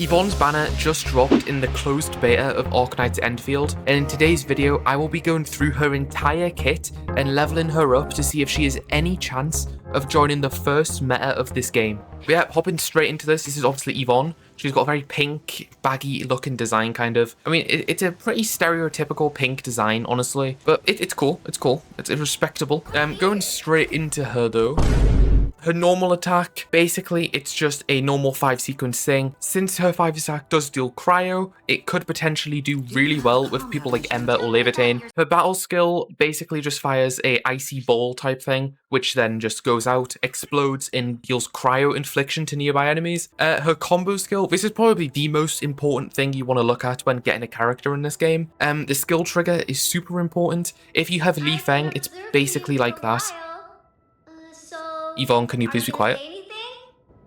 Yvonne's banner just dropped in the closed beta of Arknights Endfield, and in today's video I will be going through her entire kit and leveling her up to see if she has any chance of joining the first meta of this game. But yeah, hopping straight into this is obviously Yvonne. She's got a very pink, baggy looking design kind of. I mean, it's a pretty stereotypical pink design, honestly, but it's cool, it's respectable. Going straight into her though. Her normal attack, basically, it's just a normal 5-sequence thing. Since her 5 attack does deal cryo, it could potentially do really well with people like Ember or Levitain. Her battle skill basically just fires a icy ball type thing, which then just goes out, explodes, and deals cryo infliction to nearby enemies. Her combo skill, this is probably the most important thing you want to look at when getting a character in this game. The skill trigger is super important. If you have Li Feng, it's basically like that. Yvonne, can you please be quiet?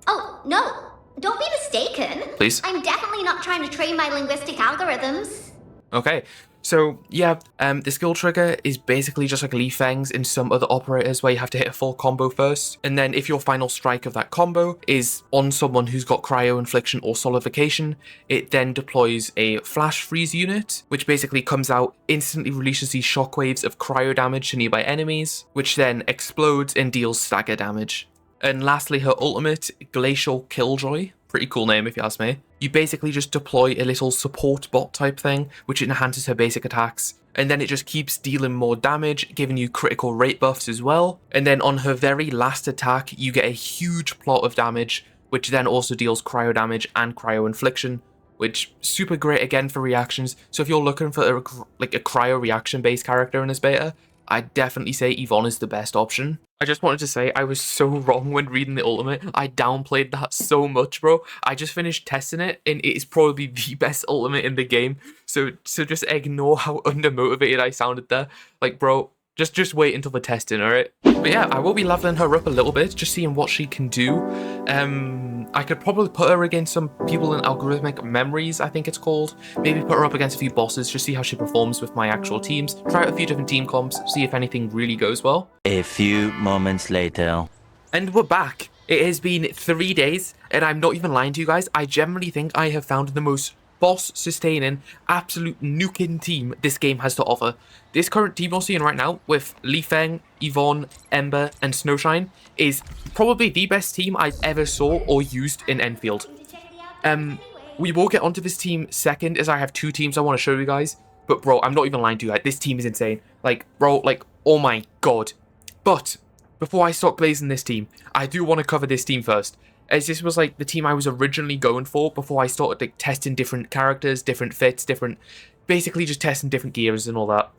Oh, no. Don't be mistaken. Please. I'm definitely not trying to train my linguistic algorithms. Okay. So, yeah, the skill trigger is basically just like Li Feng's in some other operators where you have to hit a full combo first. And then if your final strike of that combo is on someone who's got cryo infliction or solidification, it then deploys a flash freeze unit, which basically comes out, instantly releases these shockwaves of cryo damage to nearby enemies, which then explodes and deals stagger damage. And lastly, her ultimate, Glacial Killjoy. Pretty cool name if you ask me. You basically just deploy a little support bot type thing, which enhances her basic attacks. And then it just keeps dealing more damage, giving you critical rate buffs as well. And then on her very last attack, you get a huge plot of damage, which then also deals cryo damage and cryo infliction, which super great again for reactions. So if you're looking for a cryo reaction based character in this beta, I'd definitely say Yvonne is the best option. I just wanted to say I was so wrong when reading the ultimate. I downplayed that so much, bro. I just finished testing it and it is probably the best ultimate in the game. So just ignore how undermotivated I sounded there. Like, bro, just wait until the testing, alright? But yeah, I will be leveling her up a little bit, just seeing what she can do. I could probably put her against some people in algorithmic memories, I think it's called. Maybe put her up against a few bosses, just see how she performs with my actual teams. Try out a few different team comps, see if anything really goes well. A few moments later. And we're back. It has been 3 days, and I'm not even lying to you guys. I generally think I have found the most boss-sustaining, absolute nuking team this game has to offer. This current team you're seeing right now with Li Feng, Yvonne, Ember, and Snowshine is probably the best team I've ever saw or used in Enfield. We will get onto this team second, as I have 2 teams I want to show you guys. But bro, I'm not even lying to you. Like, this team is insane. Like, bro, like, oh my god. But before I start blazing this team, I do want to cover this team first, as this was like the team I was originally going for before I started like testing different characters, different fits, basically just testing different gears and all that.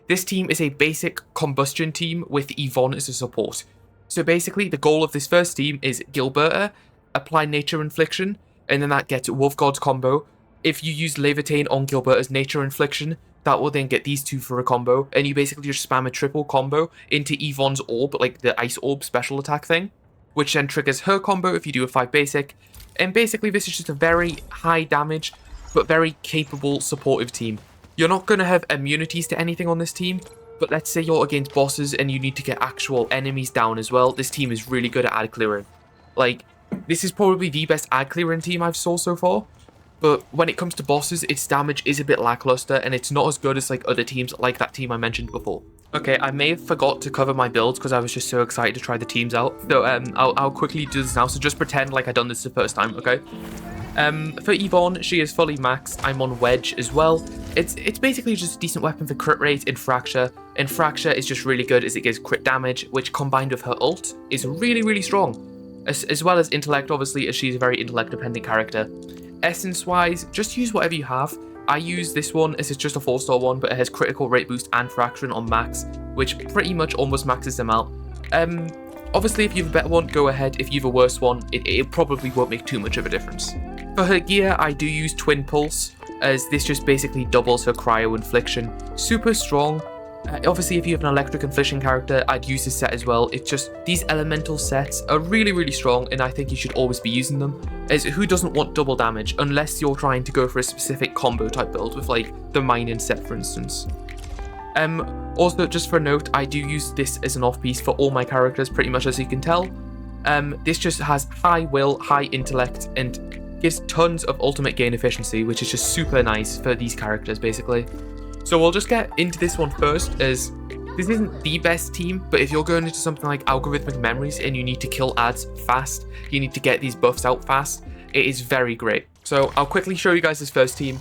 This team is a basic combustion team with Yvonne as a support. So basically the goal of this first team is Gilberta, apply nature infliction, and then that gets Wolf God's combo. If you use Levitain on Gilberta's nature infliction, that will then get these 2 for a combo, and you basically just spam a triple combo into Yvonne's orb, like the ice orb special attack thing, which then triggers her combo if you do a 5 basic. And basically this is just a very high damage, but very capable supportive team. You're not going to have immunities to anything on this team, but let's say you're against bosses and you need to get actual enemies down as well. This team is really good at ad clearing. Like, this is probably the best ad clearing team I've saw so far. But when it comes to bosses, its damage is a bit lackluster, and it's not as good as like other teams like that team I mentioned before. Okay, I may have forgot to cover my builds because I was just so excited to try the teams out. So I'll quickly do this now, so just pretend like I've done this the first time, okay? For Yvonne, she is fully maxed. I'm on Wedge as well. It's basically just a decent weapon for crit rate and fracture. And fracture is just really good as it gives crit damage, which combined with her ult is really, really strong. As well as intellect, obviously, as she's a very intellect-dependent character. Essence-wise, just use whatever you have. I use this one as it's just a 4-star one, but it has critical rate boost and fraction on max, which pretty much almost maxes them out. Obviously, if you have a better one, go ahead. If you have a worse one, it probably won't make too much of a difference. For her gear, I do use Twin Pulse, as this just basically doubles her cryo infliction. Super strong. Obviously, if you have an electric infliction character, I'd use this set as well. It's just, these elemental sets are really, really strong, and I think you should always be using them. As who doesn't want double damage, unless you're trying to go for a specific combo type build with like the mining set, for instance. Also, just for a note, I do use this as an off-piece for all my characters, pretty much, as you can tell. This just has high will, high intellect, and gives tons of ultimate gain efficiency, which is just super nice for these characters, basically. So we'll just get into this one first, as this isn't the best team, but if you're going into something like algorithmic memories and you need to kill ads fast, you need to get these buffs out fast, it is very great. So I'll quickly show you guys this first team,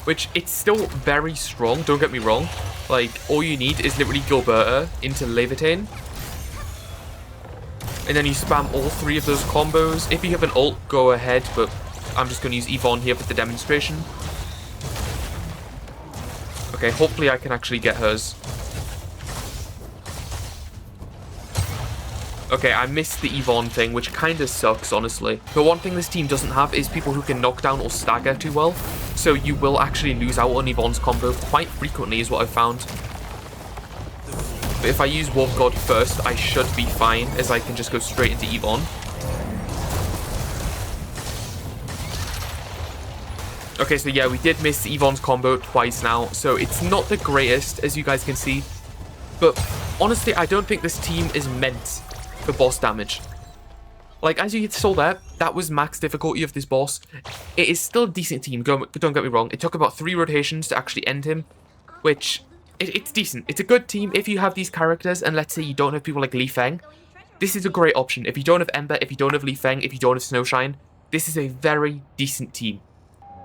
which it's still very strong, don't get me wrong. Like, all you need is literally Gilberta into Levitain. And then you spam all 3 of those combos. If you have an ult, go ahead, but I'm just going to use Yvonne here for the demonstration. Okay, hopefully I can actually get hers. Okay, I missed the Yvonne thing, which kind of sucks, honestly. The one thing this team doesn't have is people who can knock down or stagger too well. So you will actually lose out on Yvonne's combo quite frequently, is what I've found. But if I use Wolf God first, I should be fine, as I can just go straight into Yvonne. Okay, so yeah, we did miss Yvonne's combo twice now, so it's not the greatest, as you guys can see. But honestly, I don't think this team is meant for boss damage. Like, as you saw there, that was max difficulty of this boss. It is still a decent team, don't get me wrong. It took about 3 rotations to actually end him, which... It's decent. It's a good team if you have these characters, and let's say you don't have people like Li Feng. This is a great option. If you don't have Ember, if you don't have Li Feng, if you don't have Snowshine, this is a very decent team.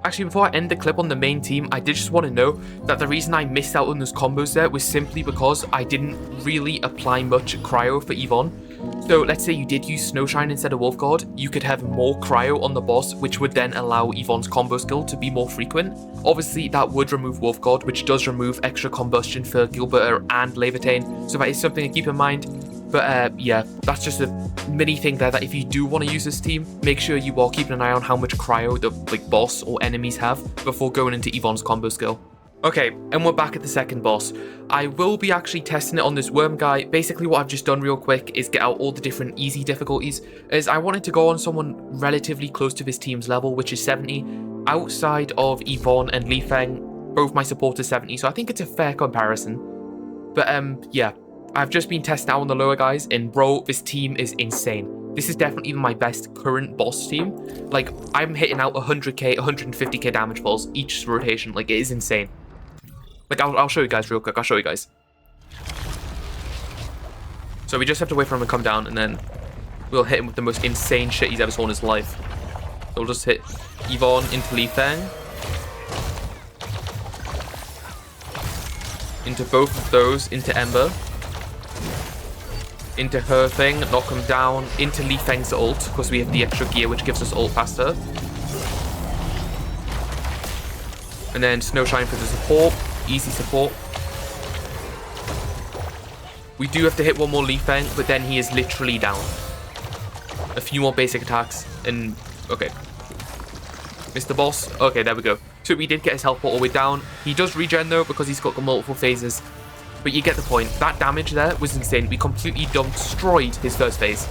Actually, before I end the clip on the main team, I did just want to know that the reason I missed out on those combos there was simply because I didn't really apply much cryo for Yvonne. So let's say you did use Snowshine instead of Wolf God, you could have more cryo on the boss, which would then allow Yvonne's combo skill to be more frequent. Obviously, that would remove Wolf God, which does remove extra combustion for Gilberta and Levitain, so that is something to keep in mind. But yeah, that's just a mini thing there, that if you do want to use this team, make sure you are keeping an eye on how much cryo the boss or enemies have before going into Yvonne's combo skill. Okay, and we're back at the second boss. I will be actually testing it on this worm guy. Basically what I've just done real quick is get out all the different easy difficulties, as I wanted to go on someone relatively close to this team's level, which is 70. Outside of Yvonne and Li Feng, both my support is 70, so I think it's a fair comparison. But yeah, I've just been testing out on the lower guys, and bro, this team is insane. This is definitely my best current boss team. Like, I'm hitting out 100k, 150k damage balls each rotation. Like, it is insane. Like, I'll show you guys real quick. I'll show you guys. So we just have to wait for him to come down, and then we'll hit him with the most insane shit he's ever saw in his life. So we'll just hit Yvonne into Li Feng. Into both of those, into Ember. Into her thing, knock him down. Into Li Feng's ult, because we have the extra gear, which gives us ult faster. And then Snowshine for the support. Easy support. We do have to hit one more Li Feng, but then he is literally down. A few more basic attacks, and... okay. Mr. Boss. Okay, there we go. So we did get his health all the way down. He does regen, though, because he's got multiple phases. But you get the point. That damage there was insane. We completely destroyed his first phase.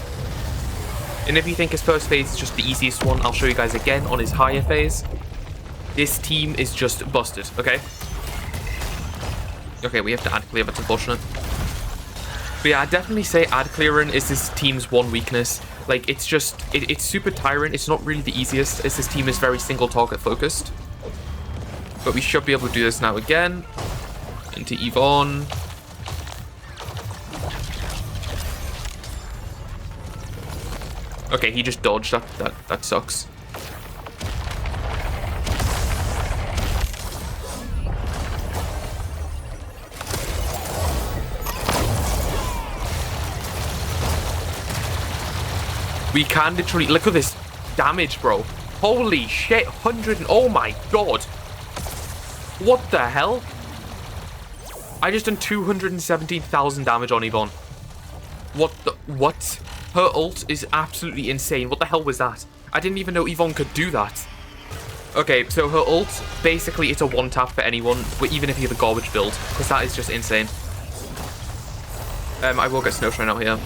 And if you think his first phase is just the easiest one, I'll show you guys again on his higher phase. This team is just busted, okay? Okay, we have to ad clear, that's unfortunate. But yeah, I'd definitely say ad clearing is this team's one weakness. Like, it's just, it's super tiring. It's not really the easiest, as this team is very single target focused. But we should be able to do this now again. Into Yvonne. Okay, he just dodged. That sucks. We can literally... look at this damage, bro. Holy shit. 100... oh my god. What the hell? I just done 217,000 damage on Yvonne. What the... what? Her ult is absolutely insane. What the hell was that? I didn't even know Yvonne could do that. Okay, so her ult, basically it's a one-tap for anyone, even if you have a garbage build, because that is just insane. I will get Snowshine out here.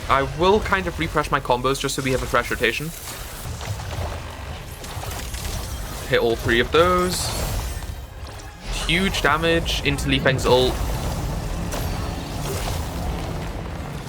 I will kind of refresh my combos just so we have a fresh rotation. Hit all 3 of those. Huge damage into Li Feng's ult.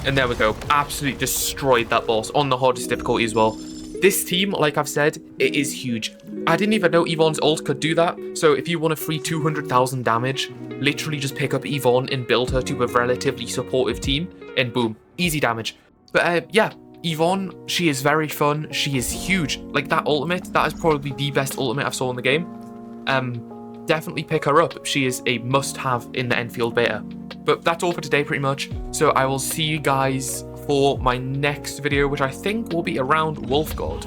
And there we go. Absolutely destroyed that boss on the hardest difficulty as well. This team, like I've said, it is huge. I didn't even know Yvonne's ult could do that. So if you want to free 200,000 damage, literally just pick up Yvonne and build her to a relatively supportive team, and boom, easy damage. But yeah, Yvonne, she is very fun. She is huge. Like that ultimate, that is probably the best ultimate I've saw in the game. Definitely pick her up. She is a must-have in the Enfield beta. But that's all for today, pretty much. So I will see you guys for my next video, which I think will be around Wolfgod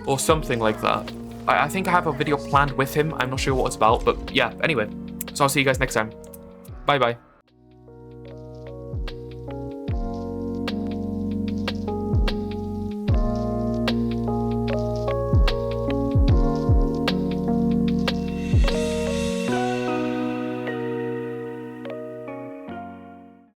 or something like that. I think I have a video planned with him. I'm not sure what it's about, but yeah, anyway. So I'll see you guys next time. Bye-bye.